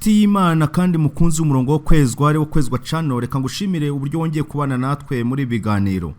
nshuti y'Imana kandi mukunzi umurongo wo kwezwa ari wo kwezwa channel, reka ngushimire uburyo wongeye kubana natwe muri biganiro.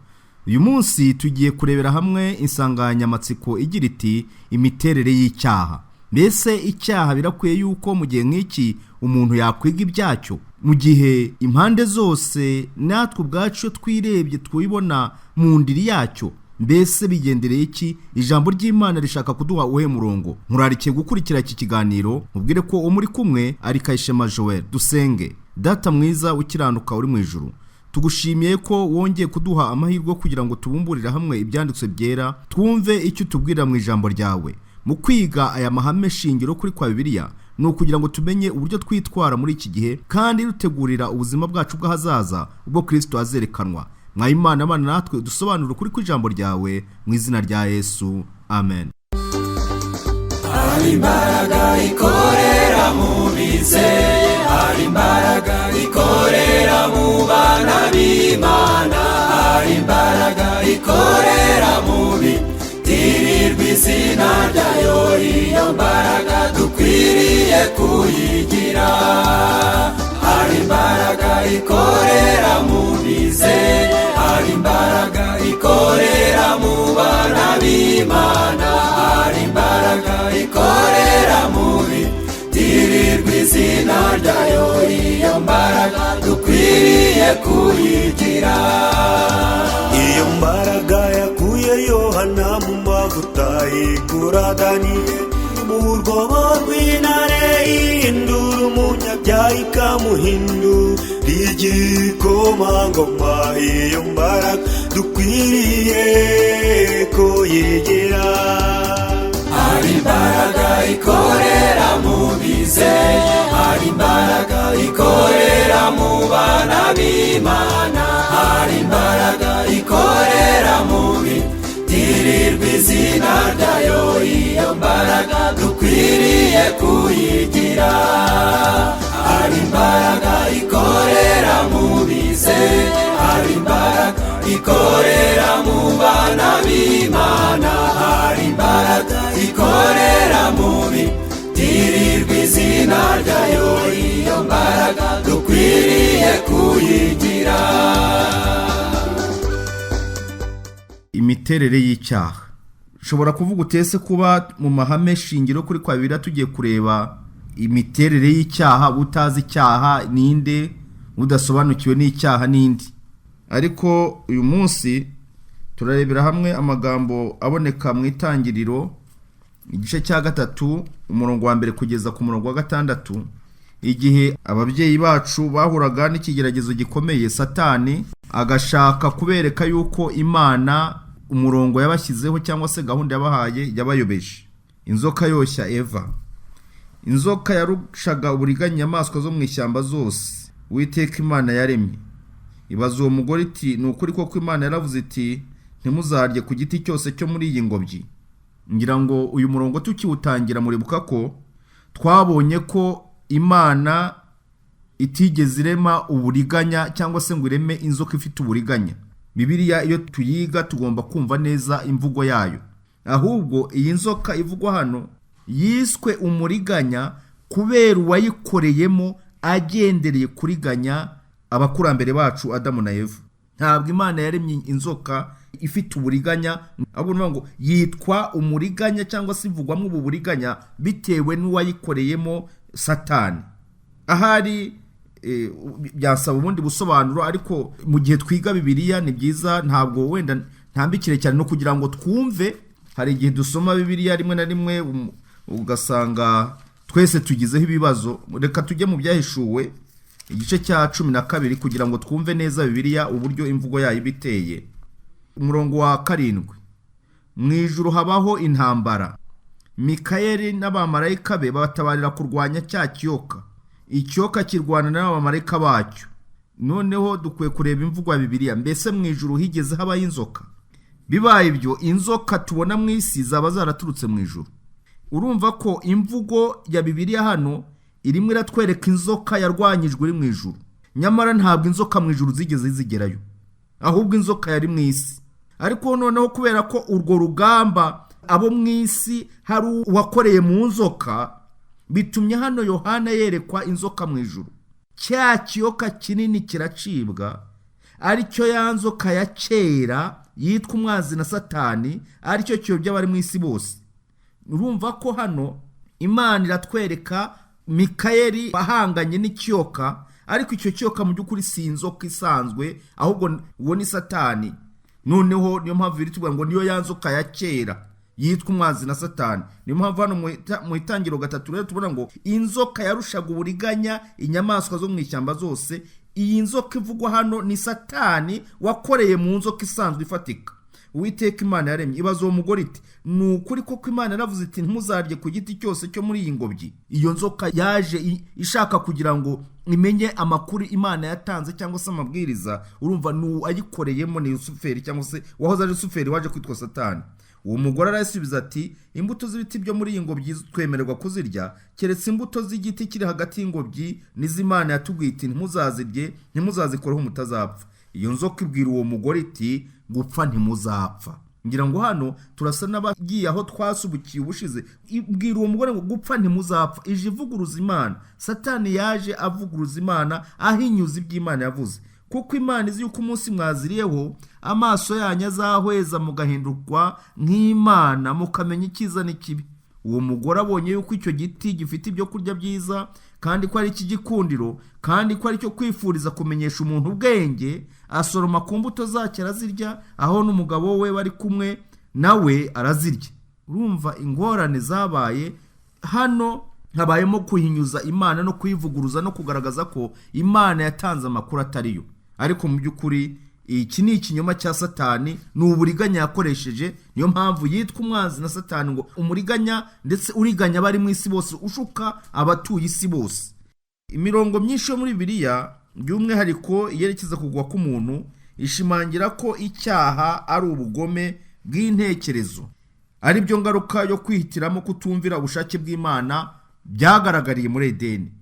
Uyu munsi tugiye kurebera hamwe insanganyamatsiko igira iti imiterere y'icyaha. Mbese icyaha birakwiye yuko mu gihe nk'iki umuntu yakwiga ibyacyo, mu gihe impande zose natwe ubwacu twirebye twibona mu ndiri yacyo? Mbese bigendereye iki? Ijambo ry'Imana rishaka kuduha uhe murongo. Nkurarikiye gukurikira iki kiganiro, mubwire ko umuri kumwe ari Kayishema Joel. Dusenge. Data mwiza ukiranuka uri mu ijuru, tugushimiye ko wongeye kuduha amahirwe kugira ngo tubumburire hamwe ibyanditswe byera, twumve icyo tubwira mu ijambo ryawe. Mu kwiga aya mahame shingiro kuri kwa Bibiliya, no kugira ngo tumenye uburyo twitwara muri iki gihe kandi rutegurira ubuzima bwacu bw'ahazaza ubwo Kristo azerekanwa. Mwayimana abana natwe dusobanura ukuri kw'ijambo ryawe mu izina rya Yesu. Amen. Hari imbaraga ikorera mu bizeye, hari imbaraga ikorera mu bana b'Imana, hari imbaraga ikorera mu bitirirwa izina ryayo. Iyo mbaraga dukwiriye kuyigira. Hari imbaraga ikorera mu bizeye, hari imbaraga ikorera mu bana b'Imana, hari imbaraga ikorera mu bitirirwa izina ryayo. Iyo mbaraga dukwiriye kuyigira. Iyo mbaraga yakuye Yohana mu mavuta, ikura Daniyeli mu rwobo rw'intare, ihindura umunyabyaha ikamuhindura igikomangoma. Iyo mbaraga dukwiriye kuyigira. Hari imbaraga ikorera mu bizeye, hari imbaraga ikorera mu bana b'Imana, hari imbaraga ikorera mu bitirirwa izina ryayo. Iyo mbaraga dukwiriye kuyigira. Hari imbaraga ikorera mu bizeye, hari imbaraga ikorera mu bana b'Imana, hari imbaraga ikorera mu bitirirwa izina ryayo. Iyo mbaraga dukwiriye kuyigira. Imiterere y'icyaha. Ushobora kuvuga utese kuba mu mahame shingiro kuri kwa Bibiliya tugiye kureba imiterere y'icyaha, utazi icyaha ninde, udasobanukiwe n'icyaha nindi. Ariko uyu munsi turarebera hamwe amagambo aboneka mu Itangiriro igice cya 3 umurongo wa 1 kugeza ku murongo wa 6, igihe ababyeyi bacu bahuraga n'ikigeragezo gikomeye. Satani agashaka kubereka yuko Imana umurongo yabashyizeho cyangwa se gahunda yabahaye yabayobeje. Inzoka yoshya Eva. Inzoka yarushaga uburiganya inyamaswa zo mu ishyamba zose Uwiteka Imana yaremye. Ibaza uwo mugore iti, ni ukuri koko Imana yaravuze iti ntimuzarye ku giti cyose cyo muri iyi ngobyi? Ngira ngo uyu murongo tukiwutangira muribuka ko twabonye ko Imana itigeze irema uburiganya cyangwa se ngo ireme inzoka ifite uburiganya. Bibiliya iyo tuyiga tugomba kumva neza imvugo yayo. Ahubwo iyi nzoka ivugwa hano yiswe umuriganya kubera uwayikoreyemo agendereye kuriganya abakurambere bacu Adamu na Eva. Ntabwo Imana yaremye inzoka ifite uburiganya, ahubwo ngo yitwa umuriganya cyangwa se ivugwamo ubu buriganya bitewe n'uwayikoreyemo Satani. Ahari byasaba ubundi busobanuro, ariko mu gihe twiga Bibiliya ni byiza, ntabwo wenda ntambikire cyane no kugira ngo twumve. Hari igihe dusoma Bibiliya rimwe na rimwe ugasanga twese tugizeho ibibazo. Reka tujye mu Byahishuwe igice cya 12 kugira ngo twumve neza Bibiliya uburyo imvugo yayo biteye. Umurongo wa 7, mu ijuru habaho intambara. Mikayeli n'abamarayika be batabarira kurwanya cya kiyoka. Ikiyoka kirwana n'abamarayika bacyo. Noneho dukwiye kureba imvugo ya Bibiliya. Mbese mu ijuru higeze habaho inzoka? Bibaye ibyo, inzoka tubona mu isi zaba zaraturutse mu ijuru. Urumva ko imvugo ya Bibiliya hano irimo iratwereka inzoka yarwanyijwe iri mu ijuru. Nyamara ntabwo inzoka mu ijuru zigeze zigerayo, ahubwo inzoka yari mu isi. Ariko noneho kubera ko urwo rugamba abo mu isi hari uwakoreye mu nzoka, bitumye hano Yohana yerekwa inzoka mu ijuru. Cya kiyoka kinini kiracibwa, aricyo ya nzoka ya kera yitwa umwanzi na Satani, aricyo kiyobya abari mu isi bose. Urumva ko hano Imana iratwereka Mikayeli bahanganye n'ikiyoka, ariko icyo kiyoka mu by'ukuri si inzoka isanzwe, ahubwo uwo ni Satani. Noneho niyo mpamvu biri tuvuga ngo niyo ya nzoka ya kera yitwa umwanzi na Satani. Niyo mpamvu hano mu Itangiriro 3 rero tubona ngo inzoka yarushaga uburiganya inyamaswa zo mu ishyamba zose. Iyi nzoka ivugwa hano ni Satani wakoreye mu nzoka isanzwe ifatika. Uwiteka Imana yaremye ibaza uwo mugore iti, ni ukuri koko Imana yaravuze iti ntimuzarye ku giti cyose cyo muri iyi ngobyi? Iyo nzoka yaje ishaka kugira ngo imenye amakuru Imana yatanze cyangwa se amabwiriza. Urumva ayikoreyemo ni Lusiferi, cyangwa se wahoze ari Lusiferi waje kwitwa Satani. Uwo mugore arasubiza ati, imbuto z'ibiti byo muri iyi ngobyi twemererwa kuzirya, keretse imbuto z'igiti kiri hagati y'ingobyi n'iz'Imana yatubwiye iti ntimuzazirye, ntimuzazikoreho mutazapfa. Iyo nzoka ibwira uwo mugore iti, gupfa ntimuzapfa. Ngira ngo hano turasa n'abagiye aho twasubukiye ubushize. Ibwira uwo mugore ngo gupfa ntimuzapfa, ije ivuguruza Imana. Satani yaje avuguruza Imana, ahinyuza iby'Imana yavuze. Kuko Imana izi yuko umunsi mwaziriyeho amaso yanyu azahweza mugahindurwa nk'Imana, mukamenya icyiza n'ikibi. Uwo mugore abonye yuko icyo giti gifite ibyo kurya byiza, kandi ko ari ikigikundiro, kandi ko ari cyo kwifuriza kumenyesha umuntu ubwenge, asoroma ku mbuto zacyo arazirya, aho n'umugabo we bari kumwe nawe arazirya. Urumva ingorane zabaye hano, habayemo kuhinyuza Imana no kuyivuguruza no kugaragaza ko Imana yatanze amakuru atariyo. Ariko mu by'ukuri iki ni ikinyoma cya Satani, ni uburiganya yakoresheje. Niyo mpamvu yitwa umwanzi na Satani, ngo umuriganya ndetse uriganya abari mu isi bose, ushuka abatuye isi bose. Imirongo myinshi yo muri Bibiliya by'umwihariko yerekeza kugwa k'umuntu ishimangira ko icyaha ari ubugome bw'intekerezo, ari byo ngaruka yo kwihitiramo kutumvira ubushake bw'Imana byagaragariye muri Edeni.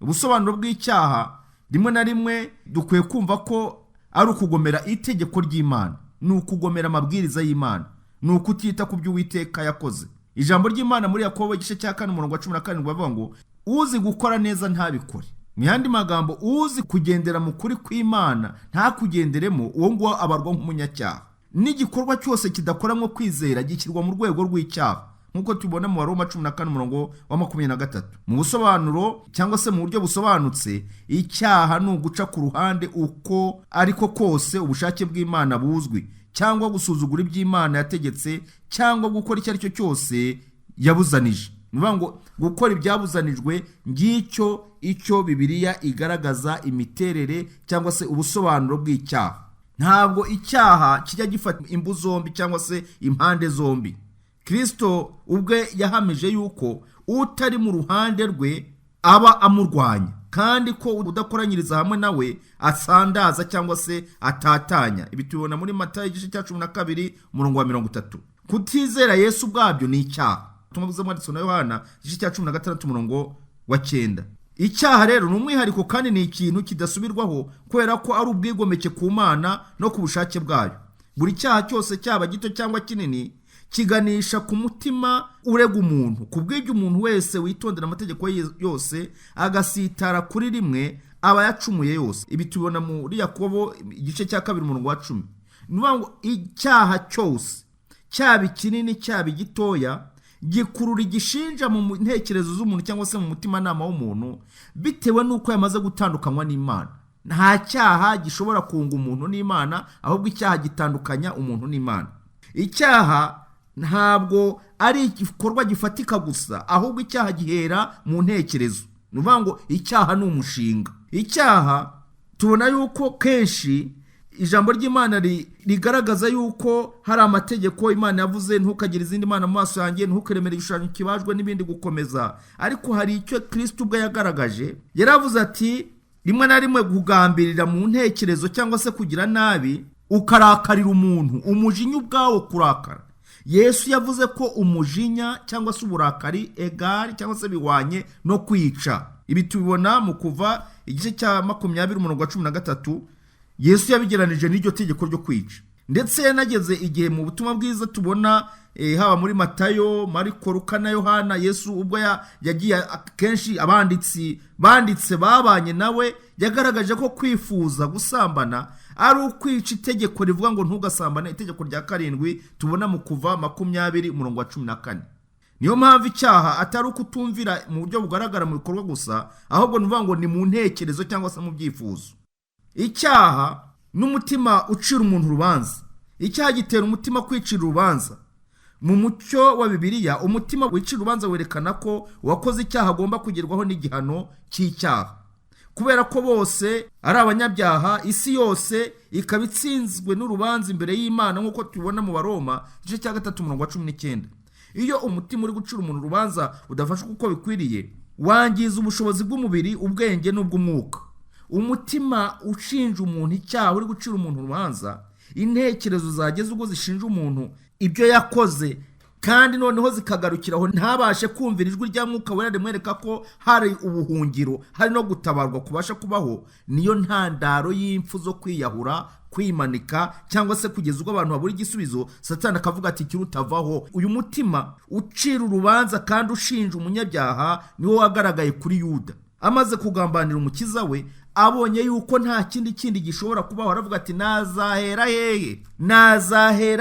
Ubusobanuro bw'icyaha rimwe na rimwe dukwiye kumva ko ari ukugomera itegeko ry'Imana, ni ukugomera amabwiriza y'Imana, ni ukutita ku byo Uwiteka yakoze. Ijambo ry'Imana muri Yakobo igice cya 4:17 bavuga ngo uzi gukora neza ntabikore. Mu yandi magambo, uzi kugendera mu kuri kw'Imana ntakugenderemo, uwo nguwo abarwa nk'umunyacyaha. N'igikorwa cyose kidakoranwe kwizera gishyirwa mu rwego rw'icyaha, nk'uko tubona mu Waroma 14:23. Mu busobanuro cyangwa se mu buryo busobanutse, icyaha ni uguca ku ruhande uko ariko kose ubushake bw'Imana buzwi, cyangwa gusuzugura iby'Imana yategetse, cyangwa gukora icyo ari cyo cyose yabuzanije. Nivuga ngo gukora ibyabuzanijwe, ngicyo icyo Bibiliya igaragaza imiterere cyangwa se ubusobanuro bw'icyaha. Ntabwo icyaha kijya gifata imbu zombi cyangwa se impande zombi. Kristo ubwe yahamije yuko utari mu ruhande rwe aba amurwanya, kandi ko udakoranyiriza hamwe nawe asandaza cyangwa se atatanya. Ibi tubibona muri Matayo igice cya 12:30. Kutizera Yesu ubwabyo ni icyaha. Tumuvuze mu Hadisi na Yohana igice cya 16:9. Icyaha rero ni umwihariko kandi ni ikintu kidasubirwaho, kubera ko ari ubwigomeke ku Mana no ku bushake bwayo. Buri cyaha cyose, cyaba gito cyangwa kinini, kiganisha ku mutima urega umuntu. Kubw'ibyo umuntu wese witondera amategeko yose agasitara kuri rimwe aba yacumuye yose. Ibi tubibona muri Yakobo igice cya 2:10. Nuvuga ngo icyaha cyose, cyaba kinini cyaba gitoya, gikurura igishinja mu ntekerezo z'umuntu cyangwa se mu mutima nama w'umuntu, bitewe n'uko yamaze gutandukanywa n'Imana. Nta cyaha gishobora kunga umuntu n'Imana, ahubwo icyaha gitandukanya umuntu n'Imana. Icyaha ntabwo ari igikorwa gifatika gusa, ahubwo icyaha gihera mu ntekerezo. Nuvuga ngo icyaha ni umushinga. Icyaha tubona yuko kenshi ijambo ry'Imana rigaragaza yuko hari amategeko Imana yavuze, ntukagire izindi mana mu maso yanjye, ntukeremere igishushanyo kibajwe n'ibindi gukomeza. Ariko hari icyo Kristo ubwe yagaragaje. Yaravuze ati, rimwe na rimwe kugambirira mu ntekerezo cyangwa se kugira nabi ukarakarira umuntu, umujinya ubwawo kurakara. Yesu yavuze ko umujinya cyangwa se uburakari egari cyangwa se biwanye no kwica. Ibi tubibona mu Kuva igice cya 20:13. Yesu yabigeranije n'iryo tegeko ryo kwica. ndetse yanageze igihe mu butumwa bwiza tubona haba muri Matayo, Mariko, Luka na Yohana, Yesu ubwo yagiye kenshi banditse babanye nawe yagaragaje ko kwifuza gusambana ari ukwica itegeko rivuga ngo ntugasambane, itegeko rya 7 tubona mu Kuva 20:14. Niyo mpamvu icyaha atari ukutumvira mu buryo bugaragara mu bikorwa gusa, ahubwo nuvuga ngo ni mu ntekerezo cyangwa se mu byifuzo. Icyaha n'umutima ucira umuntu urubanza. Icyaha gitera umutima kwicira urubanza. Mu mucyo wa Bibiliya umutima wicira urubanza werekana ko uwakoze icyaha agomba kugerwaho n'igihano cy'icyaha. Kubera ko bose ari abanyabyaha, isi yose ikaba itsinzwe n'urubanza imbere y'Imana nk'uko tubibona mu Baroma 3:19. Iyo umutima uri gucira umuntu urubanza udafashwe uko bikwiriye, wangiza ubushobozi bw'umubiri, ubwenge n'ubw'umwuka. Umutima ushinja umuntu icyaha uri gucira umuntu urubanza, intekerezo zageze ubwo zishinja umuntu ibyo yakoze, kandi noneho zikagarukiraho ntabashe kumvira ijwi rya Mwuka Wera rimwereka ko hari ubuhungiro, hari no gutabarwa kubasha kubaho. Niyo ntandaro y'impfu zo kwiyahura, kwimanika, cyangwa se kugeza ubwo abantu babura igisubizo, Satani akavuga ati kirutavaho. Uyu mutima ucira urubanza kandi ushinja umunyabyaha niwo wagaragaye kuri Yuda. Amaze kugambanira umukiza we, abonye yuko nta kindi gishobora kubaho, aravuga ati nazahera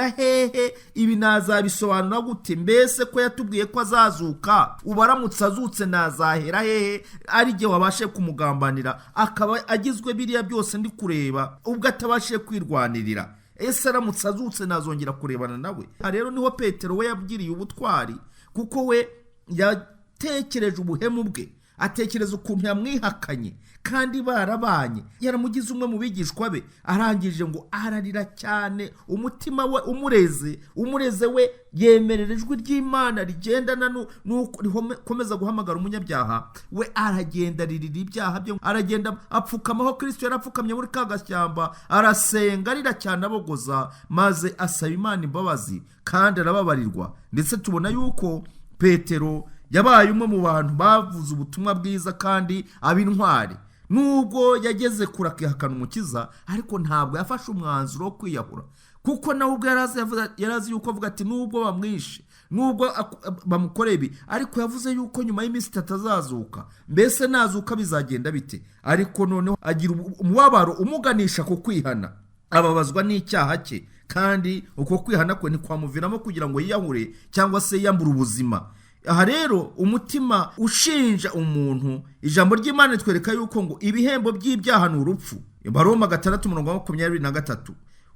hehe, ibi nazabisobanura gute? Mbese ko yatubwiye ko azazuka, ubaramutse azutse nazahera hehe? Ari gihe wabashe kumugambanira akaba agizwe biriya byose ndi kureba, ubwo atabashe kwirwanirira. Ese aramutse azutse nazongera kurebana nawe? Rero niho Petero we yabwiriye ubutwari, kuko we yatekereje ubuhemu bwe, atekereza ukuntu yamwihakanye kandi barabanye, yaramugize umwe mu bigishwa be. Arangije ngo ararira cyane, umutima we umureze we yemerera ijwi ry'Imana rigendana nuko rikomeza guhamagara umunyabyaha. We aragenda ririra ibyaha bye, aragenda apfukamaho Kristo yarapfukamye muri kagashyamba, arasenga arira cyane abogoza, maze asaba Imana imbabazi kandi arababarirwa. Ndetse tubona yuko Petero yabaye umwe mu bantu bavuze ubutumwa bwiza kandi ab'intwari. Nubwo yageze kurakihakana umukiza, ariko ntabwo yafashe umwanzuro wo kwiyahura, kuko nawe ubwo yarazi yuko avuga ati nubwo bamwishe, nubwo bamukoreye ibi, ariko yavuze yuko nyuma y'iminsi 3 azazuka. Mbese nazuka bizagenda bite? Ariko noneho agira umubabaro umuganisha ku kwihana, ababazwa n'icyaha cye, kandi uko kwihana kwe ntikwamuviramo kugira ngo yiyahure cyangwa se yambure ubuzima. Aha rero umutima ushinja umuntu, ijambo ry'Imana ritwereka yuko ngo ibihembo by'ibyaha ni urupfu. Baroma 6:23.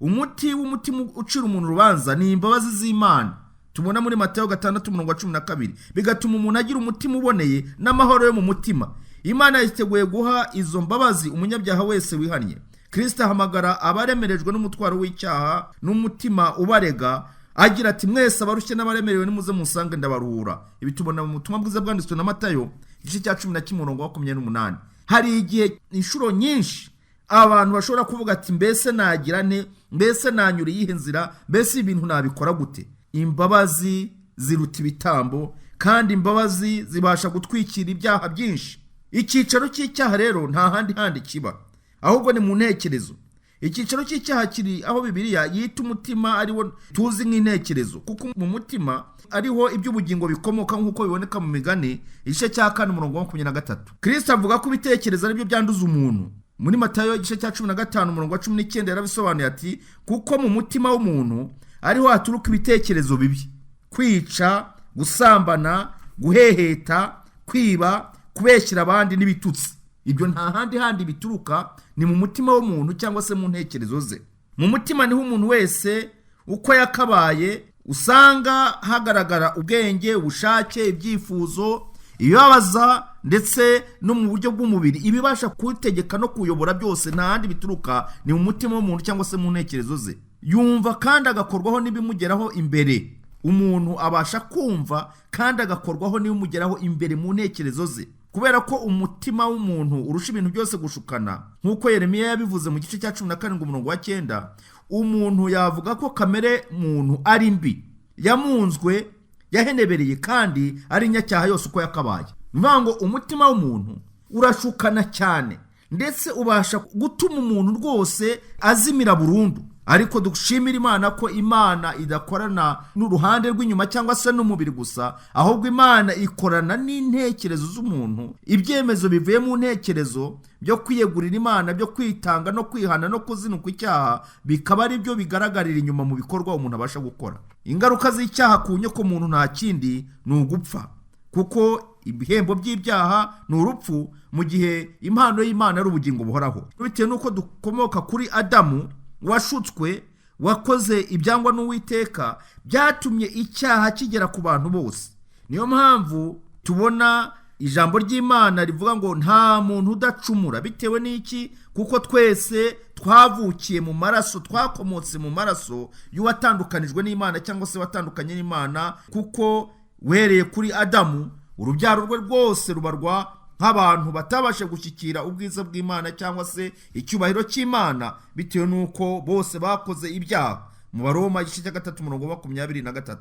Umuti w'umutima ucira umuntu urubanza ni imbabazi z'Imana, tubona muri Matayo 6:12, bigatuma umuntu agira umutima uboneye n'amahoro yo mu mutima. Imana yiteguye guha izo mbabazi umunyabyaha wese wihannye. Kristo ahamagara abaremerejwe n'umutwaro w'icyaha n'umutima ubarega, agira ati mwese abarushye n'abaremerewe nimuze musange ndabaruhura. Ibi tubona mu butumwa bwiza bwanditswe na Matayo 11:28. Hari igihe inshuro nyinshi abantu bashobora kuvuga ati mbese nagira nte, mbese nanyura iyihe nzira, mbese ibintu nabikora gute? Imbabazi ziruta ibitambo, kandi imbabazi zibasha gutwikira ibyaha byinshi. Icyicaro cy'icyaha rero nta handi kiba, ahubwo ni mu ntekerezo. Icyicaro cy'icyaha kiri aho Bibiliya yita umutima ariwo tuzi nk'intekerezo, kuko mu mutima ariho iby'ubugingo bikomoka, nk'uko biboneka mu Migani 4:23. Kristo avuga ko ibitekerezo ari byo byanduza umuntu. Muri Matayo 15:19 yarabisobanuye ati kuko mu mutima w'umuntu ariho haturuka ibitekerezo bibi: kwica, gusambana, guheheta, kwiba, kubeshyira abandi n'ibitutsi. Ibyo nta handi bituruka, ni mu mutima w'umuntu cyangwa se mu ntekerezo ze. Mu mutima niho umuntu wese uko yakabaye usanga hagaragara ubwenge, ubushake, ibyifuzo, ibibabaza, ndetse no mu buryo bw'umubiri ibibasha kutegeka no kuyobora byose. Nta handi bituruka, ni mu mutima w'umuntu cyangwa se mu ntekerezo ze. Yumva kandi agakorwaho n'ibimugeraho imbere. Umuntu abasha kumva kandi agakorwaho n'ibimugeraho imbere mu ntekerezo ze, kubera ko umutima w'umuntu urusha ibintu byose gushukana. Nk'uko Yeremiya yabivuze mu gice cya 17:9, umuntu yavuga ko kamere muntu ari mbi, yamunzwe, yahenebereye, kandi ari nyacyaha yose uko yakabaye. Mvango umutima w'umuntu urashukana cyane, ndetse ubasha gutuma umuntu rwose azimira burundu, ariko dushimira Imana ko Imana idakorana n'uruhande rw'inyuma cyangwa se n'umubiri gusa, ahubwo Imana ikorana n'intekerezo z'umuntu. Ibyemezo bivuye mu ntekerezo byo kwiyegurira Imana, byo kwitanga no kwihana no kuzinuka icyaha, bikaba ari byo bigaragarira inyuma mu bikorwa umuntu abasha gukora. Ingaruka z'icyaha ku nyoko muntu nta kindi ni ugupfa, kuko ibihembo by'ibyaha ni urupfu, mu gihe impano y'Imana ari ubugingo buhoraho. Bitewe n'uko dukomoka kuri Adamu washutswe, wakoze ibyangwa n'Uwiteka, byatumye icyaha kigera ku bantu bose. Niyo mpamvu tubona ijambo ry'Imana rivuga ngo nta muntu udacumura. Bitewe n'iki? Kuko twese twavukiye mu maraso, twakomotse mu maraso y'uwatandukanijwe n'Imana cyangwa se watandukanye n'Imana, kuko uhereye kuri Adamu urubyaro rwe rwose rubarwa nk'abantu batabashe gushyikira ubwiza bw'Imana cyangwa se icyubahiro cy'Imana, bitewe n'uko bose bakoze ibyaha. Mu Baroma igice cya 3:23.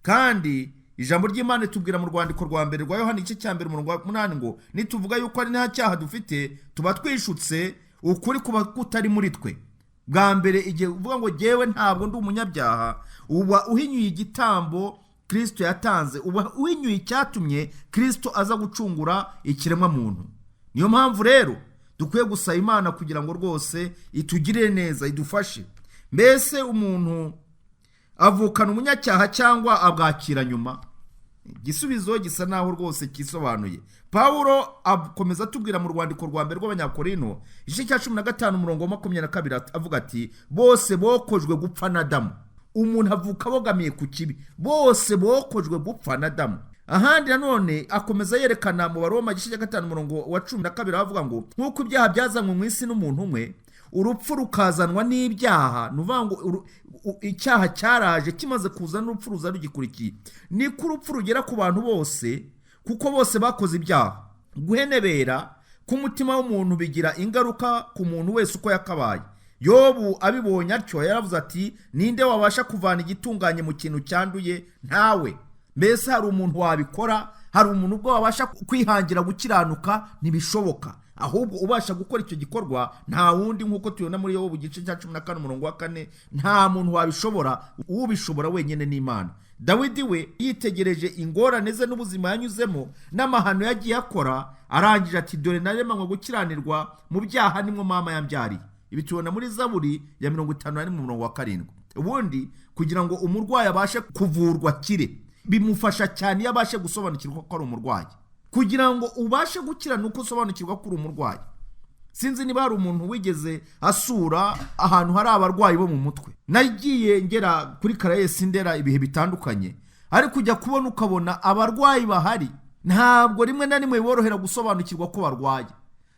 Kandi ijambo ry'Imana itubwira mu rwandiko rwa mbere rwa Yohana igice cya 1:8 ngo nituvuga yuko ari nta cyaha dufite, tuba twishutse, ukuri kuba kutari muri twe. Bwa mbere igihe uvuga ngo jyewe ntabwo ndi umunyabyaha, uba uhinyuye igitambo Kristo yatanze, uba uhinyuye icyatumye Kristo aza gucungura ikiremwa muntu. Niyo mpamvu rero dukwiye gusaba Imana kugira ngo rwose itugirire neza, idufashe. Mbese umuntu avukana umunyacyaha cyangwa abwakira nyuma? Igisubizo gisa naho rwose kisobanuye. Pawulo akomeza atubwira mu rwandiko rwa mbere rw'Abanyakorino igice cya 15:22 avuga ati bose bokojwe gupfa na Adamu. Umuntu avuka abogamiye ku kibi, bose bokojwe gupfa na Adamu. Ahandi nanone akomeza yerekana mu Baroma igice cya 5:12 avuga ngo nk'uko ibyaha byazanywe mu isi n'umuntu umwe, urupfu rukazanwa n'ibyaha. Nuvuga ngo icyaha cyaraje, kimaze kuzana urupfu ruza rugikurikiye. Niko urupfu rugera ku bantu bose, kuko bose bakoze ibyaha. Guhenebera k'umutima w'umuntu bigira ingaruka ku muntu wese uko yakabaye. Yobu abibonye atyo yaravuze ati ninde wabasha kuvana igitunganye mu kintu cyanduye? Ntawe. Mbese hari umuntu wabikora? Hari umuntu ubwo wabasha kwihangira gukiranuka? Ntibishoboka. Ahubwo ubasha gukora icyo gikorwa nta wundi, nk'uko tubona muri Yobu igice cya 14:4, nta muntu wabishobora, ubishobora wenyine n'Imana. Dawidi we yitegereje ingorane ze n'ubuzima yanyuzemo n'amahano yagiye akora, arangije ati dore naremanywe gukiranirwa, mu byaha nimwo mama yambyariye. Ibi tubona muri Zaburi ya 51:7. Ubundi kugira ngo umurwayi abashe kuvurwa kire, bimufasha cyane iyo abashe gusobanukirwa ko ari umurwayi. Kugira ngo ubashe gukira nuko usobanukirwa ko uri umurwayi. Sinzi niba hari umuntu wigeze asura ahantu hari abarwayi bo mu mutwe. Nagiye ngera kuri Karayesi Ndera ibihe bitandukanye, ariko kujya kubona ukabona abarwayi bahari, ntabwo rimwe na rimwe biborohera gusobanukirwa ko barwaye.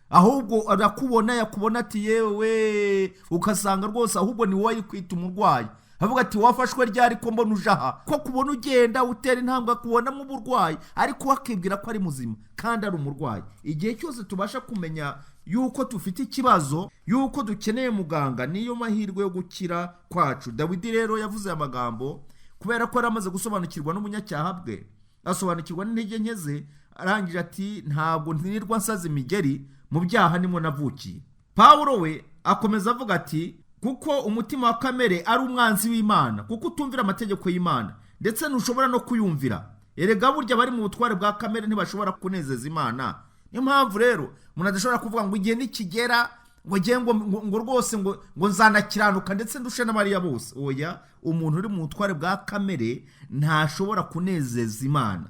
Ahubwo arakubona, yakubona ati yewe, ukasanga rwose ahubwo ni wowe kwita umurwayi. Avuga ati wafashwe ryari ko mbona ujaha, ko kubona ugenda utera intambwe kubona mu burwayi, ariko wakibwira ko ari muzima kandi ari umurwayi. Igihe cyose tubasha kumenya yuko tufite ikibazo, yuko dukeneye muganga, niyo mahirwe yo gukira kwacu. Dawidi rero yavuze amagambo kubera ko yaramaze gusobanukirwa n'umunyacyaha bwe, asobanukirwa n'intege nke ze, arangije ati ntabwo ntirirwa nsaza imigeri, mu byaha nimwo navukiye. Pawulo we akomeza avuga ati kuko umutima wa kamere ari umwanzi w'Imana, kuko utumvira amategeko y'Imana ndetse ntushobora no kuyumvira. Erega burya bari mu butware bwa kamere ntibashobora kunezeza Imana. Niyo mpamvu rero umuntu adashobora kuvuga ngo igihe nikigera ngo ngiye ngo rwose ngo nzanakiranuka ndetse ndushe n'abariya bose. Oya, umuntu uri mu butware bwa kamere ntashobora kunezeza Imana.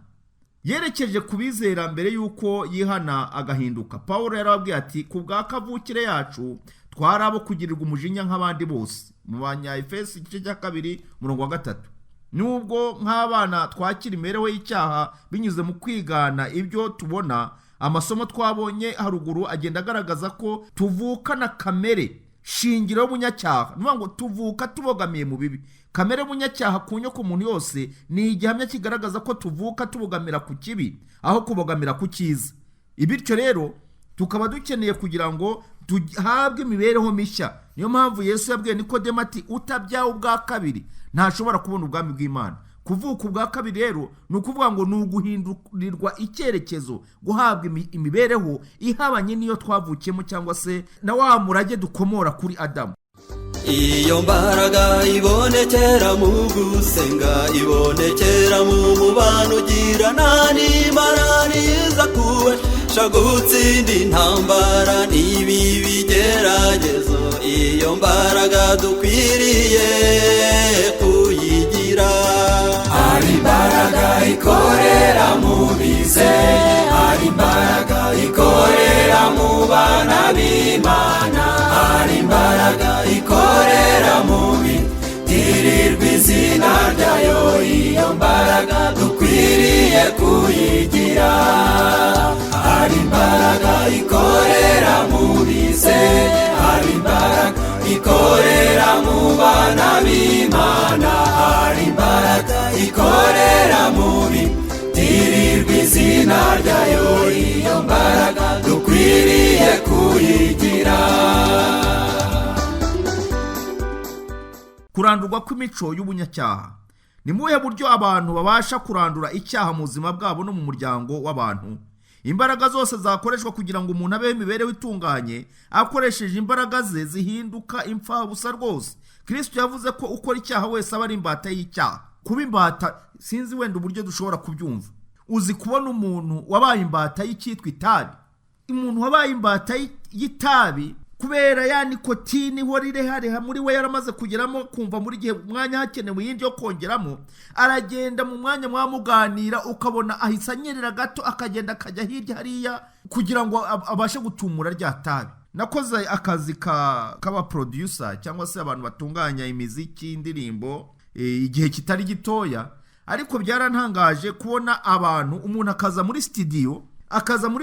Yerekeje kubizera mbere yuko yihana agahinduka. Pawulo yarababwiye ati ku bwa kavukire yacu twari abo kugirirwa umujinya nk'abandi bose. Mu Banyefeso igice cya 2:3. Nubwo nk'abana twakira imibereho y'icyaha binyuze mu kwigana ibyo tubona, amasomo twabonye haruguru agenda agaragaza ko tuvukana kamere shingiro y'umunyacyaha. Nuvuga ngo tuvuka tubogamiye mu bibi. Kamere y'umunyacyaha ku nyoko umuntu yose ni igihamya kigaragaza ko tuvuka tubogamira ku kibi aho kubogamira ku cyiza. Ibityo rero tukaba dukeneye kugira ngo tuhabwe imibereho mishya. Niyo mpamvu Yesu yabwiye Nikodemo ati utabyawe ubwa kabiri ntashobora kubona ubwami bw'Imana. Kuvuka ubwa kabiri rero ni ukuvuga ngo ni uguhindurirwa icyerekezo, guhabwa imibereho ihabanye n'iyo twavukiyemo cyangwa se na wa murage dukomora kuri Adamu. iyo mbaraga ibonekera mu gusenga, ibonekera mu mubano ugirana n'Imana, niza kubasha gutsinda intambara n'ibi bigeragezo. Iyo mbaraga dukwiriye kuyigira. Hari imbaraga ikorera mu bizeye, hari imbaraga ikorera mu bana b'Imana, hari imbaraga ikorera mu bitirirwa izina ryayo. Iyo mbaraga dukwiriye kuyigira. Hari imbaraga ikorera mu bizeye, hari imbaraga ikorera mu bana b'Imana, hari imbaraga ikorera mu bitirirwa izina ryayo. Iyo mbaraga dukwiriye kuyigira. Kurandurwa kw'imico y'ubunyacyaha. Ni muhe buryo abantu babasha kurandura icyaha mu buzima bwabo no mu muryango w'abantu? Imbaraga zose zakoreshwa kugira ngo umuntu abeho imibereho itunganye, akoresheje imbaraga ze zihinduka impfabusa rwose. Kristo yavuze ko ukora icyaha wese aba ari imbata y'icyaha. Kuba imbata, sinzi wenda uburyo dushobora kubyumva. Uzi kubona umuntu wabaye imbata y'icyitwa itabi? Umuntu wabaye imbata y'itabi kubera ya nikotini ihora irehareha muri we, yaramaze kugeramo kumva muri gihe umwanya hakenewe yindi yo kongeramo, aragenda mu mwanya mwamuganira ukabona ahise anyerera gato akagenda akajya hirya hariya kugira ngo abashe gutumura rya tabi. Nakoze akazi k'aba producer cyangwa se abantu batunganya imiziki, indirimbo, igihe kitari gitoya, ariko byarantangaje kubona abantu, umuntu akaza muri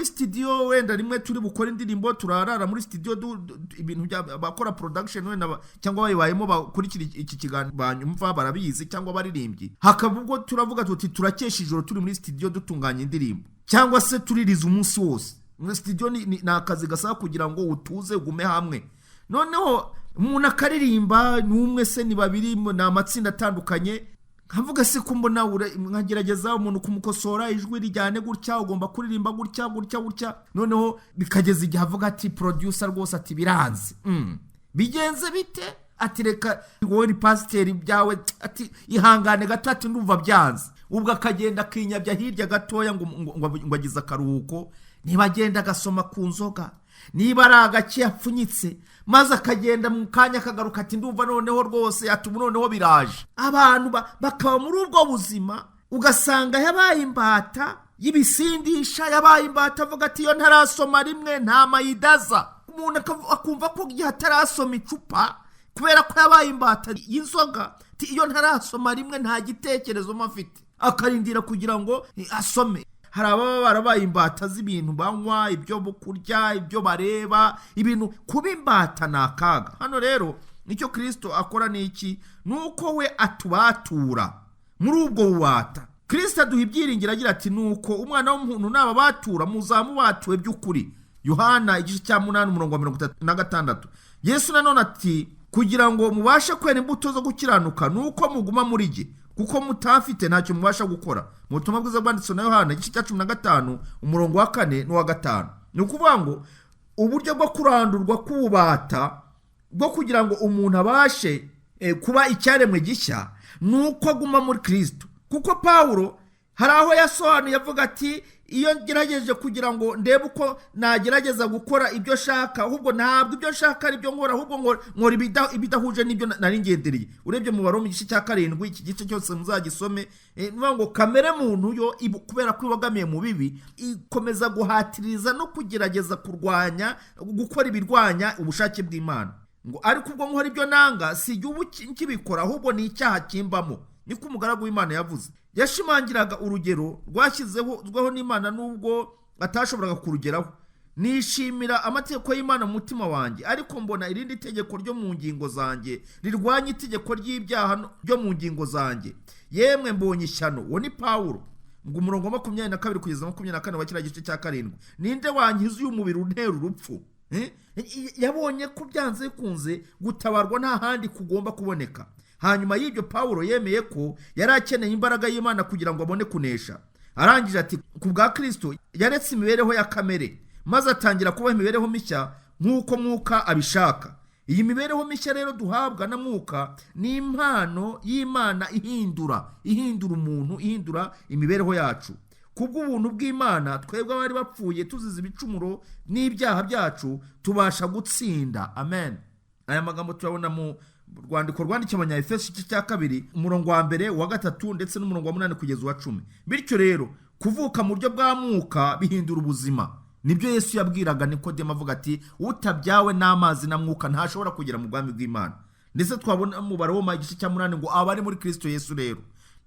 studio wenda rimwe turi bukora indirimbo, turarara muri studio ibintu bakora production wenda cyangwa bayibayemo bakurikira iki kiganiro banyumva barabizi cyangwa baririmbyi, hakaba ubwo turavuga tuti turakesha ijoro turi muri studio dutunganya indirimbo, cyangwa se tuririza umunsi wose. Muri studio ni akazi gasaba kugira ngo utuze ugume hamwe. Noneho umuntu akaririmba, ni umwe se ni babiri, ni amatsinda atandukanye, nkavuga se ko mbona nkagerageza umuntu kumukosora, ijwi rijyane gutya, ugomba kuririmba gutya. Noneho bikageza igihe avuga ati producer rwose ati biranze. Bigenze bite? Ati reka wowe pasiteri byawe, ati ihangane gato, ati ndumva byanze. Ubwo akagenda akinyabya hirya gatoya ngo agize akaruhuko, niba agenda agasoma ku nzoga, niba ari agaki yapfunyitse, maze akagenda mu kanya akagaruka ati ndumva noneho rwose, ati noneho biraje. Abantu bakaba muri ubwo buzima, ugasanga yabaye imbata y'ibisindisha, yabaye imbata avuga ati iyo ntarasoma rimwe nta mayidaza. Umuntu akumva ko igihe atarasoma icupa kubera ko yabaye imbata y'inzoga, ati iyo ntarasoma rimwe nta gitekerezo mafite, akarindira kugira ngo asome. Hari ababa barabaye imbata z'ibintu banywa, ibyo kurya, ibyo bareba, ibintu. Kuba imbata ni akaga. Hano rero nicyo Kristo akora n'iki? Nuko we atubatura muri ubwo bubata. Kristo aduha ibyiringiro agira ati nuko umwana w'umuntu nababatura muzamubatuwe by'ukuri. Yohana igice cya 8:36. Yesu nanone ati kugira ngo mubashe kwera imbuto zo gukiranuka nuko muguma muri jye, kuko mutafite ntacyo mubasha gukora. Mu butumwa bwiza bwanditswe na Yohana igice cya 15:4 n'5. Ni ukuvuga ngo uburyo bwo kurandurwa k'ububata bwo kugira ngo umuntu abashe kuba icyaremwe gishya nuko aguma muri Kristo. Kuko Pawulo hari aho yasobanuye avuga ati iyo ngerageje kugira ngo ndebe uko nagerageza gukora ibyo shaka, ahubwo ntabwo ibyo shaka ari byo nkora, ahubwo nkora ibidahuje n'ibyo nari ngendereye. Urebye mu Baroma igice cya 7, iki gice cyose muzagisome, nivuga ngo kamere muntu yo kubera ko ibagamiye mu bibi ikomeza guhatiriza no kugerageza kurwanya gukora ibirwanya ubushake bw'Imana. Ngo ariko ubwo nkora ibyo nanga si igihugu kibikora, ahubwo ni icyaha kimbamo. Niko umugaragu w'Imana yavuze. Yashimangiraga urugero rwashyizweho n'Imana nubwo atashoboraga kurugeraho. Nishimira amategeko y'Imana mu mutima wanjye, ariko mbona irindi tegeko ryo mu ngingo zanjye rirwanya itegeko ry'ibyaha ryo mu ngingo zanjye. Yemwe mbonye ishyano. Uwo ni Pawulo. Ngo umurongo 22 kugeza 24 wa kiriya gice cya 7. Ninde wankiza uyu mubiri untera urupfu? Yabonye ko byanze kunze gutabarwa nta handi kugomba kuboneka. Hanyuma y'ibyo Pawulo yemeye ko yari akeneye imbaraga y'Imana kugira ngo abone kunesha. Arangije ati ku bwa Kristo yaretse imibereho ya kamere, maze atangira kubaho imibereho mishya nk'uko mwuka abishaka. iyi mibereho mishya rero duhabwa na mwuka ni impano y'Imana ihindura umuntu, ihindura imibereho yacu. Kubw'ubuntu bw'Imana twebwe abari bapfuye tuzize ibicumuro n'ibyaha byacu tubasha gutsinda. Amen. Aya magambo turabona mu rwandiko rwandikiwe Abanyefeso igice cya 2 umurongo wa 1 wa 3 ndetse n'umurongo wa 8 kugeza wa 10. Bityo rero kuvuka mu buryo bwa mwuka bihindura ubuzima. Nibyo Yesu yabwiraga Nikodemo avuga ati utabyawe n'amazi na mwuka ntashobora kugera mu bwami bw'Imana. Ndetse twabona mu Baroma igice cya 8 ngo abari muri Kristo Yesu rero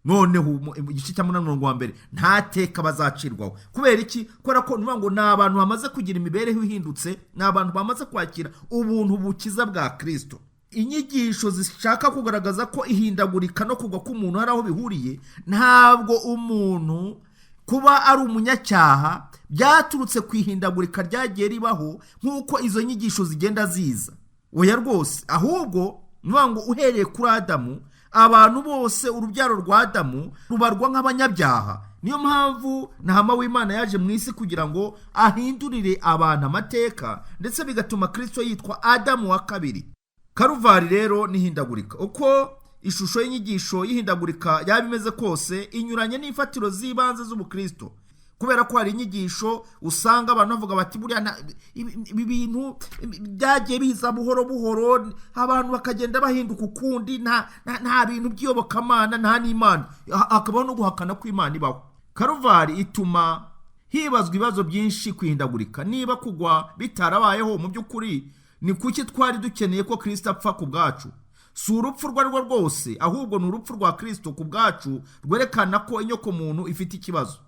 noneho igice cya 8 umurongo wa 1 nta teka bazacirwaho. Kubera iki? Kubera ko ngo ni abantu bamaze kugira imibereho ihindutse, ni abantu bamaze kwakira ubuntu bukiza bwa Kristo. Inyigisho zishaka kugaragaza ko ihindagurika no kugwa k'umuntu hari aho bihuriye, ntabwo umuntu kuba ari umunyacyaha byaturutse ku ihindagurika ryagiye ribaho nk'uko izo nyigisho zigenda ziza. Oya rwose, ahubwo ngo uhereye kuri Adamu abantu bose urubyaro rwa Adamu rubarwa nk'abanyabyaha. Niyo mpamvu Ntama w'Imana yaje mu isi kugira ngo ahindurire abantu amateka, ndetse bigatuma Kristo yitwa Adamu wa kabiri. Karuvari rero n'ihindagurika, uko ishusho y'inyigisho y'ihindagurika yaba imeze kose, inyuranye n'ifatiro z'ibanze z'ubukristo. Kubera ko hari inyigisho usanga abantu bavuga bati buriya ibi bintu byagiye biza buhoro buhoro, abantu bakagenda bahinduka ukundi, nta bintu by'iyobokamana, nta n'Imana, hakabaho no guhakana ko Imana ibaho. Karuvari ituma hibazwa ibibazo byinshi kwihindagurika. Niba kugwa bitarabayeho, mu by'ukuri ni kuki twari dukeneye ko Kristo apfa ku bwacu? Si urupfu rwo rwo rwose, ahubwo ni urupfu rwa Kristo ku bwacu rwerekana ko inyoko muntu ifite ikibazo.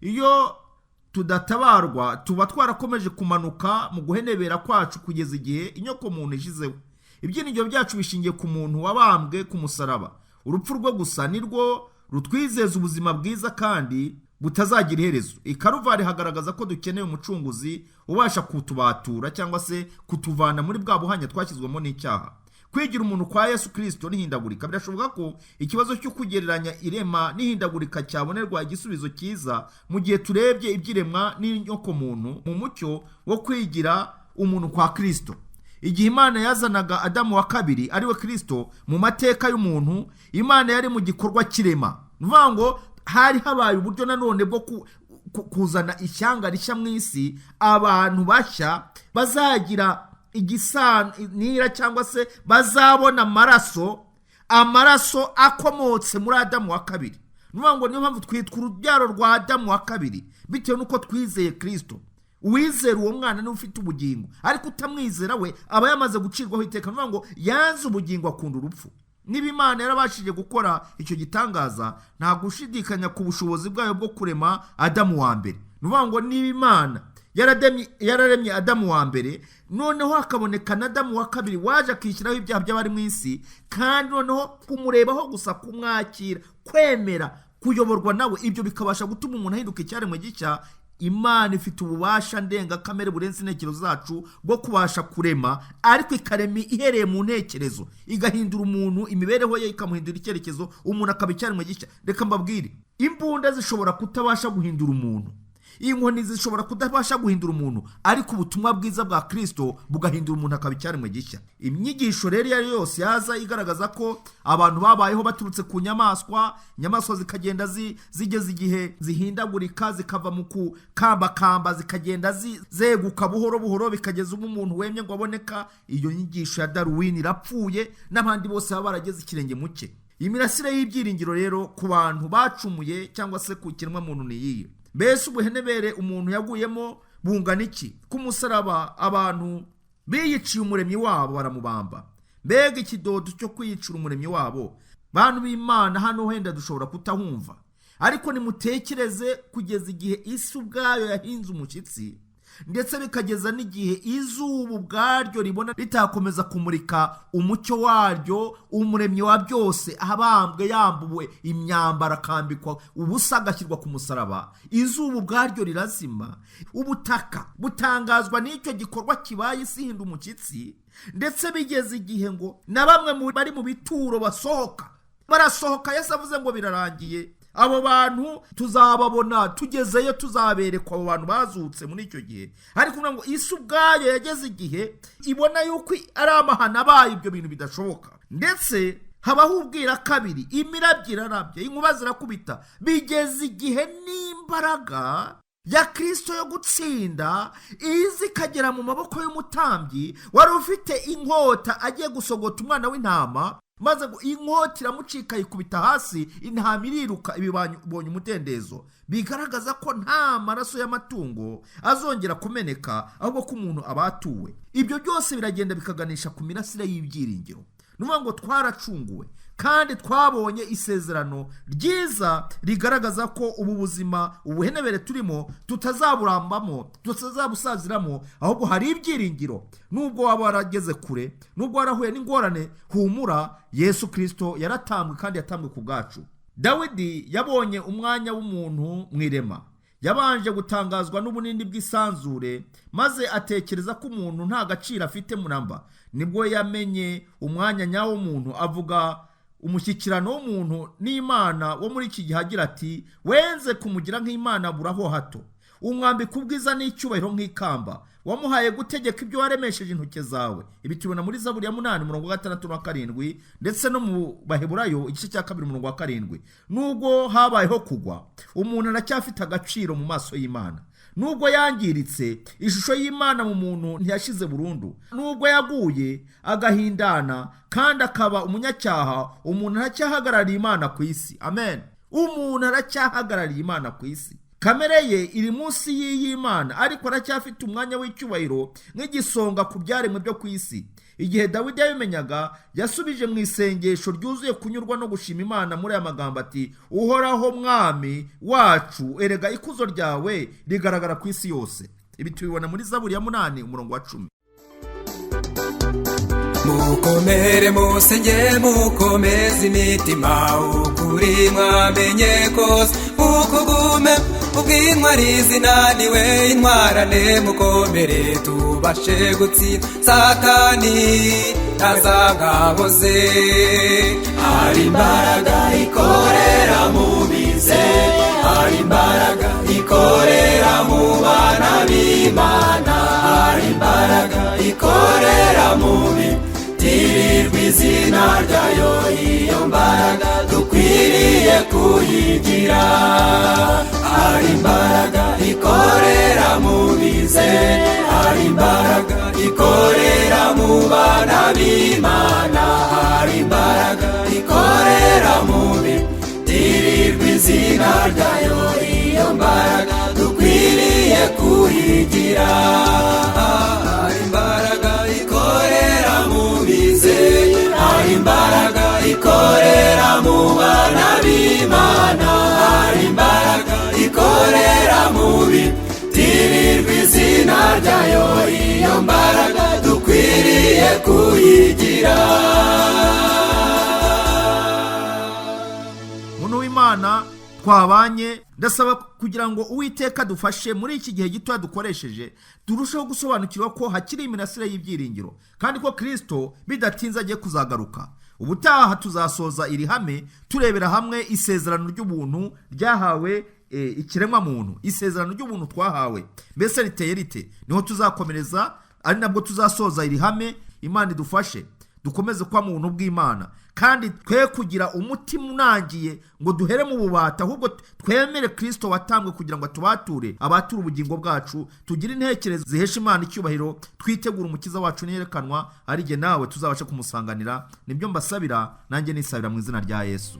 Iyo tudatabarwa tuba twarakomeje kumanuka mu guhenebera kwacu kugeza igihe inyoko muntu ishizeho. Ibyiringiro byacu bishingiye ku muntu wabambwe ku musaraba. Urupfu rwo gusa nirwo rutwizeza ubuzima bwiza kandi butazagira iherezo. Ikaruvari hagaragaza ko dukeneye umucunguzi ubasha kutubatura cyangwa se kutuvana muri bwa buhanya twashyizwemo n'icyaha. Kwigira umuntu kwa Yesu Kristo n'ihindagurika, birashoboka ko ikibazo cyo kugereranya irema n'ihindagurika cyabonerwa igisubizo cyiza mu gihe turebye ibyiremwa n'inyoko muntu mu mucyo wo kwigira umuntu kwa Kristo. Igihe Imana yazanaga Adamu wa kabiri ariwe Kristo mu mateka y'umuntu, Imana yari mu gikorwa kirema. Ngo hari habaye uburyo nanone bwo kuzana ishyanga rishya mu isi, abantu bashya bazagira igisanira cyangwa se bazabona amaraso akomotse muri Adamu wa kabiri. Ngo niyo mpamvu twitwa urubyaro rwa Adamu wa kabiri, bitewe n'uko twizeye Kristo. Uwizera uwo mwana niwe ufite ubugingo, ariko utamwizera we aba yamaze gucirwaho iteka. Ngo yanze ubugingo akunda urupfu. Niba Imana yarabashije gukora icyo gitangaza, nta gushidikanya ku bushobozi bwayo bwo kurema Adamu wa mbere. Ngo niba Imana yararemye Adamu wa mbere, noneho hakaboneka na Adamu wa kabiri waje akishyiraho ibyaha by'abari mu isi, kandi noneho kumurebaho gusa, kumwakira, kwemera, kuyoborwa nawe, ibyo bikabasha gutuma umuntu ahinduka icyaremwe gishya. Imana ifite ububasha ndengakamere burenze intekerezo zacu bwo kubasha kurema, ariko ikarema ihereye mu ntekerezo, igahindura umuntu imibereho ye, ikamuhindura icyerekezo, umuntu akaba icyaremwe gishya. Reka mbabwire, imbunda zishobora kutabasha guhindura umuntu, inkoni zishobora kutabasha guhindura umuntu, ariko ubutumwa bwiza bwa Kristo bugahindura umuntu akaba icyaremwe gishya. Inyigisho rero iyo yose yaza igaragaza ko abantu babayeho baturutse ku nyamaswa zikagenda zigeze igihe zihindagurika, zikava mu kukambakamba, zikagenda zeguka buhoro buhoro, bikageza umuntu wemye ngo aboneka. Iyo nyigisho ya Darwin irapfuye, n'abandi bose baba barageze ikirenge mu cye. Imirasire y'ibyiringiro rero ku bantu bacumuye cyangwa se ku kiremwa muntu ni iyi. Mbese ubuhenebere umuntu yaguyemo bungana iki? Ku musaraba abantu biyiciye umuremyi wabo baramubamba. Mbega ikidodo cyo kwiyicira umuremyi wabo! Bantu b'Imana, hano wenda dushobora kutahumva, ariko nimutekereze kugeza igihe isi ubwayo yahinze umushyitsi, ndetse bikageza n'igihe izuba ubwaryo ribona ritakomeza kumurika umucyo waryo, umuremyi wa byose abambwe, yambuwe imyambaro, akambikwa ubusa, agashyirwa ku musaraba, izuba ubwaryo rirazima, ubutaka butangazwa n'icyo gikorwa kibaye, isi ihinda umushyitsi, ndetse bigeze igihe ngo na bamwe bari mu bituro barasohoka. Yesu avuze ngo birarangiye, abo bantu tuzababona tugezeyo, tuzaberekwa abo bantu bazutse muri icyo gihe. ariko kuvuga ngo isi ubwayo yageze igihe ibona yuko ari amahano abaye ibyo bintu bidashoboka, ndetse habaho ubwira kabiri, imirabyo irarabye, inkuba zirakubita. bigeze igihe n'imbaraga ya Kristo yo gutsinda izi ikagera mu maboko y'umutambyi wari ufite inkota agiye gusogota umwana w'intama, maze inkota iramucika yikubita hasi, intama iriruka ibibonye umudendezo. bigaragaza ko nta maraso y'amatungo azongera kumeneka, ahubwo ko umuntu abatuwe. ibyo byose biragenda bikaganisha ku mirasire y'ibyiringiro. nuvuga ngo twaracunguwe kandi twabonye isezerano ryiza rigaragaza ko ubu buzima, ubuhenebere turimo tutazaburambamo, tutazabusaziramo, ahubwo hari ibyiringiro. nubwo waba warageze kure, nubwo warahuye n'ingorane, humura, Yesu Kristo yaratambwe kandi yatambwe ku bwacu. Dawidi yabonye umwanya w'umuntu mu irema, yabanje gutangazwa n'ubunini bw'isanzure, maze atekereza ko umuntu nta gaciro afite muramba. nibwo yamenye umwanya nyawo w'umuntu, avuga umushyikirano w'umuntu n'Imana wo muri iki gihe agira ati, wenze kumugira nk'Imana buraho hato, umwambika ubwiza n'icyubahiro nk'ikamba, wamuhaye gutegeka ibyo waremesheje intoke zawe. ibi tubona muri Zaburi ya 8:6-7, ndetse no mu Baheburayo igice cya 2:7. nubwo habayeho kugwa, umuntu aracyafite agaciro mu maso y'Imana. nubwo yangiritse, ishusho y'Imana mu muntu ntiyashize burundu. nubwo yaguye agahindana kandi akaba umunyacyaha, umuntu aracyahagarariye Imana ku isi. amen. umuntu aracyahagarariye Imana ku isi. kamere ye iri munsi y'Imana, ariko aracyafite umwanya w'icyubahiro nk'igisonga ku byaremwe byo ku isi. igihe Dawidi yabimenyaga, yasubije mu isengesho ryuzuye kunyurwa no gushima Imana muri aya magambo ati, uhoraho mwami wacu, erega ikuzo ryawe rigaragara ku isi yose. ibi tubibona muri Zaburi ya 8:10. mukomere musenge mukomeze imitima, ukuri mwamenye kose mukugume, ubw'intwari zinaniwe intwarane, mukomere tubashe gutsinda satani naza ngabo ze. hari imbaraga ikorera mu bize, hari imbaraga ikorera mu bana b'Imana, hari imbaraga ikorera mu bitirirwa izina ryayo. iyo mbaraga dukwiriye kuyigira. hari imbaraga ikorera mu bize, hari imbaraga ikorera mu bana b'Imana, hari imbaraga ikorera mu bitirirwa izina ryayo. iyo mbaraga dukwiriye kuyigira. hari imbaraga ikorera mu bize, hari imbaraga ikorera mu bana b'Imana, hari imbaraga ikorera mu bitirirwa izina ryayo. iyo mbaraga dukwiriye kuyigira. muntu w'Imana twabanye, ndasaba kugira ngo Uwiteka dufashe muri iki gihe gito dukoresheje, turusheho gusobanukirwa ko hakiri imirasire y'ibyiringiro, kandi ko Kristo bidatinze agiye kuzagaruka. ubutaha tuzasoza iri hame turebera hamwe isezerano ry'ubuntu ryahawe ikiremwa muntu. isezerano ry'ubuntu twahawe mbese riteye rite? niho tuzakomereza, ari nabwo tuzasoza iri hame. Imana idufashe dukomeze kwa muntu bw'Imana, kandi twe kugira umutima unangiye ngo duhere mu bubata, ahubwo twemere Kristo watambwe kugira ngo atubature, abature ubugingo bwacu, tugire intekerezo zihesha Imana icyubahiro, twitegura umukiza wacu niyerekanwa, ari jye nawe tuzabashe kumusanganira. nibyo mbasabira, nanjye nisabira mu izina rya Yesu.